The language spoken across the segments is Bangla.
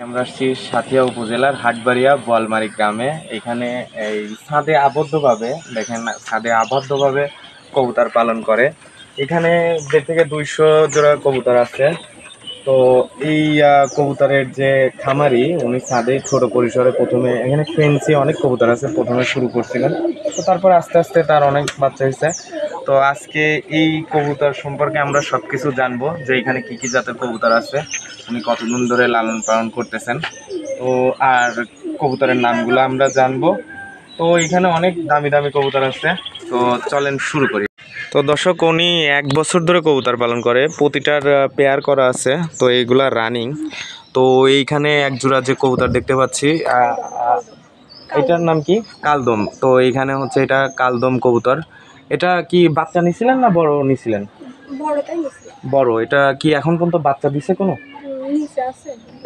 আমরা আসছি সাঁথিয়া উপজেলার হাটবাড়িয়া বোয়ালমারী গ্রামে। এখানে এই ছাদে আবদ্ধভাবে দেখেন, ছাদে আবদ্ধভাবে কবুতর পালন করে। এখানে 1.5 থেকে 200 জোড়া কবুতর আছে। তো এই কবুতরের যে খামারি, উনি ছাদে ছোট পরিসরে প্রথমে এখানে ফেন্সি অনেক কবুতর আছে, প্রথমে শুরু করছিলেন। তো তারপর আস্তে আস্তে তার অনেক বাচ্চা হয়েছে। তো আজকে এই কবুতর সম্পর্কে আমরা সব কিছু জানবো, যে এখানে কি কি জাতের কবুতর আছে, উনি কতদিন ধরে লালন পালন করতেছেন, তো আর কবুতরের নামগুলো আমরা জানবো। তো এখানে অনেক দামি দামি কবুতর আছে। তো চলেন শুরু করি। তো দর্শক, উনি 1 বছর ধরে কবুতর পালন করে, প্রতিটার পেয়ার করা আছে। তো এইগুলা রানিং। তো এইখানে এক জোড়া যে কবুতর দেখতে পাচ্ছি, এটার নাম কি? কালদম। তো এইখানে হচ্ছে এটা কালদম কবুতর। এটা কি বাচ্চা নিছিলেন না বড় নিছিলেন? বড়। এটা কি এখন পর্যন্ত বাচ্চা দিছে কোনো?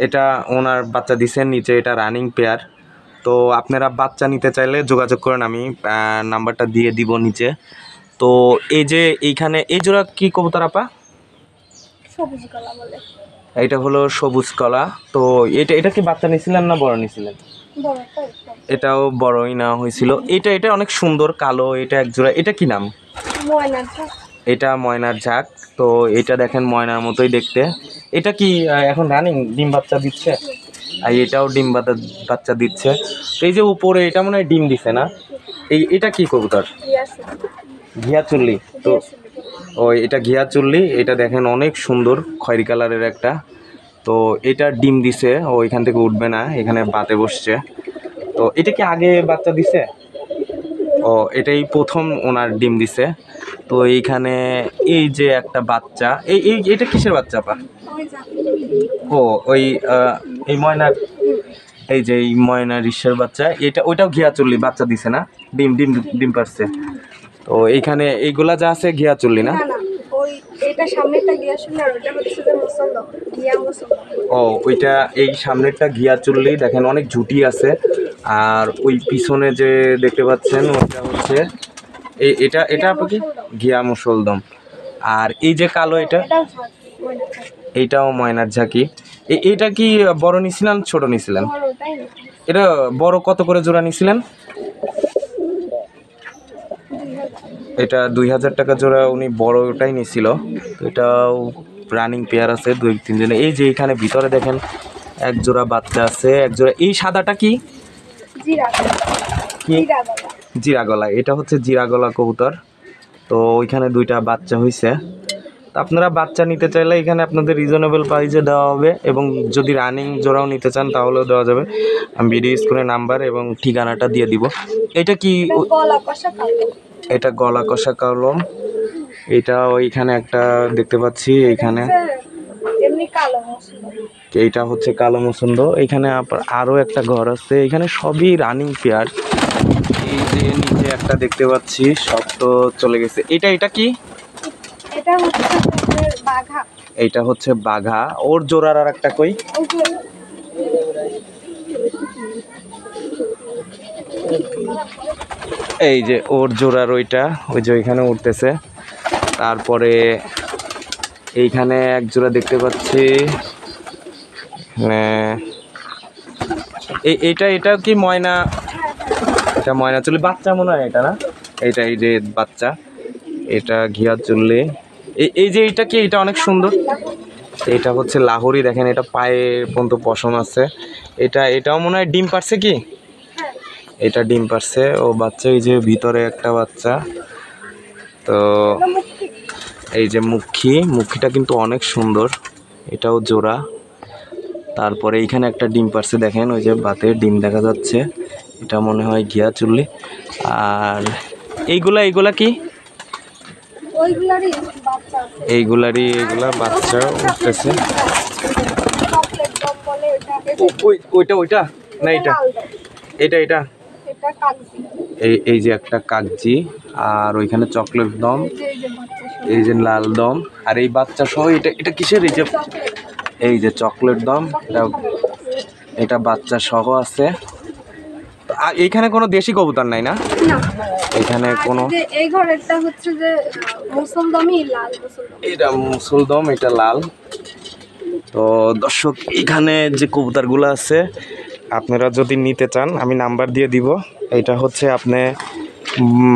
এটা ওনার বাচ্চা দিছেন নিচে, এটা রানিং পেয়ার। তো আপনারা বাচ্চা নিতে চাইলে যোগাযোগ করেন, আমি নাম্বারটা দিয়ে দিব নিচে। তো এই যে এইখানে এই জোড়া কি কবুতর আপা? সবুজ কলা বলে। এটা হলো সবুজ কলা। তো এটা কি বাচ্চা নিছিলেন না বড় নিছিলেন? এটাও বড়ই না হয়েছিল। এটা অনেক সুন্দর কালো, এটা এক জোড়া। এটা কি নাম? ময়নার ঝাঁক। এটা ময়নার ঝাঁক। তো এটা দেখেন ময়নার মতোই দেখতে। এটা কি এখন রানিং ডিম বাচ্চা দিচ্ছে? আর এটাও ডিম বাচ্চা দিচ্ছে। তো এই যে উপরে এটা মনে হয় ডিম দিছে না? এটা কি কবুতর? ঘিয়া চুল্লি। তো এটা ঘিয়া চুল্লি। এটা দেখেন অনেক সুন্দর খয়েরি কালারের একটা। তো এটা ডিম দিছে, ও এখান থেকে উঠবে না, এখানে বাতে বসছে। তো এটা কি আগে বাচ্চা দিছে? ও এটাই প্রথম ওনার ডিম দিছে। তো এইখানে এই যে একটা বাচ্চা, এটা কিসের বাচ্চা পা? ও ওই এই ময়নার, এই যে এই ময়নার ঋষের বাচ্চা। ওইটাও ঘিয়া চুল্লি বাচ্চা দিছে না? ডিম ডিম ডিম পারছে। তো এইখানে এইগুলা যা আছে ঘিয়া চুল্লি না? ও ওইটা এই সামনেরটা ঘিয়া চুল্লি। দেখেন অনেক ঝুটি আছে। আর ওই পিছনে যে দেখতে পাচ্ছেন ওইটা হচ্ছে এটা এটা কি? ঘিয়া মুসলদম। আর এই যে কালো এইটাও ময়নার ঝাঁকি। এইটা কি বড় নিছিলেন ছোট নিছিলেন? এটা বড় কত করে জোড়া নিছিলেন? এটা 2000 টাকা জোড়া উনি বড়টাই নিছিল। তো এটাও রানিং পেয়ার আছে 2-3 জনে। এই যে এখানে ভিতরে দেখেন এক জোড়া বাচ্চা আছে, এক জোড়া। এই সাদাটা কি? জিরা গলা। এটা হচ্ছে জিরা গলা কবুতর। তো ওইখানে 2টা বাচ্চা হয়েছে। তো আপনারা বাচ্চা নিতে চাইলে এখানে আপনাদের রিজনেবল প্রাইসে দেওয়া হবে, এবং যদি রানিং জোড়াও নিতে চান তাহলেও দেওয়া যাবে। আমি ভিডিও স্ক্রিনে নাম্বার এবং ঠিকানাটা দিয়ে দিব। এটা কি? এটা গলা কষা কালম। এটা ওইখানে একটা দেখতে পাচ্ছি এইখানে। এইটা হচ্ছে কালো মুসন্দ। এখানে আরও একটা ঘর আছে। এখানে সবই রানিং পেয়ার। এই যে নিচে একটা দেখতে পাচ্ছি, সব তো চলে গেছে। এটা কি? এইটা হচ্ছে বাঘা। ওর জোড়ার আর একটা কই? এই যে ওর জোড়ার ওইটা, ওই যে ওইখানে উঠতেছে। তারপরে এইখানে এক জোড়া দেখতে পাচ্ছি। এটা কি ময়না? এটা ময়না চুল্লি বাচ্চা মনে হয়, এটা না? এইটা এই যে বাচ্চা, এটা ঘিয়া চুল্লি। এই যে এটা কি? এটা অনেক সুন্দর। এটা হচ্ছে লাহোরি। দেখেন এটা পায়ে পর্যন্ত পশম আছে। এটাও মনে হয় ডিম পারছে কি? এটা ডিম পারছে ও বাচ্চা। এই যে ভিতরে একটা বাচ্চা। তো এই যে মুখিটা কিন্তু অনেক সুন্দর, এটাও জোড়া। তারপরে এইখানে একটা ডিম পারছে, দেখেন ওই যে বাতে ডিম দেখা যাচ্ছে। এটা মনে হয় ঘিয়া চুল্লি। আর এইগুলা কি? এইগুলা বাচ্চা উঠতেছে। ওইটা না, এটা এই যে একটা কাগজি। আর ওইখানে চকলেট দম, এই যে লাল দম। আর এই বাচ্চা সহ এটা কিসের? এই যে চকলেট দম। এটা বাচ্চা সহ আছে। এইখানে কোনো দেশি কবুতর নাই না? এখানে কোনো, এই ঘরেরটা হচ্ছে যে মুসলদমই লাল মুসলদম। এটা মুসলদম, এটা লাল। তো দর্শক এখানে যে কবুতরগুলো আছে আপনারা যদি নিতে চান আমি নাম্বার দিয়ে দিব। এটা হচ্ছে আপনি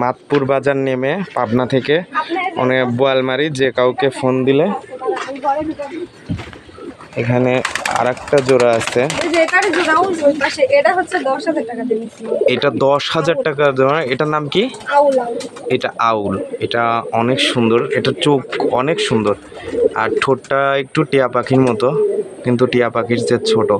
মাতপুর বাজার নেমে পাবনা থেকে মানে বোয়ালমারি যে কাউকে ফোন দিলে আমি ঘরে ঢুকাবো। এখানে আর একটা জোড়া আছে। এই যে এটার জোড়াও ওই পাশে, এটা হচ্ছে 10,000 টাকা দিয়েছিল। এটা 10,000 টাকার জোড়া। এটার নাম কি? আউল আউল। এটা আউল। এটা অনেক সুন্দর, এটা চোখ অনেক সুন্দর আর ঠোঁটটা একটু টিয়া পাখির মতো, কিন্তু টিয়া পাখির যে ছোট।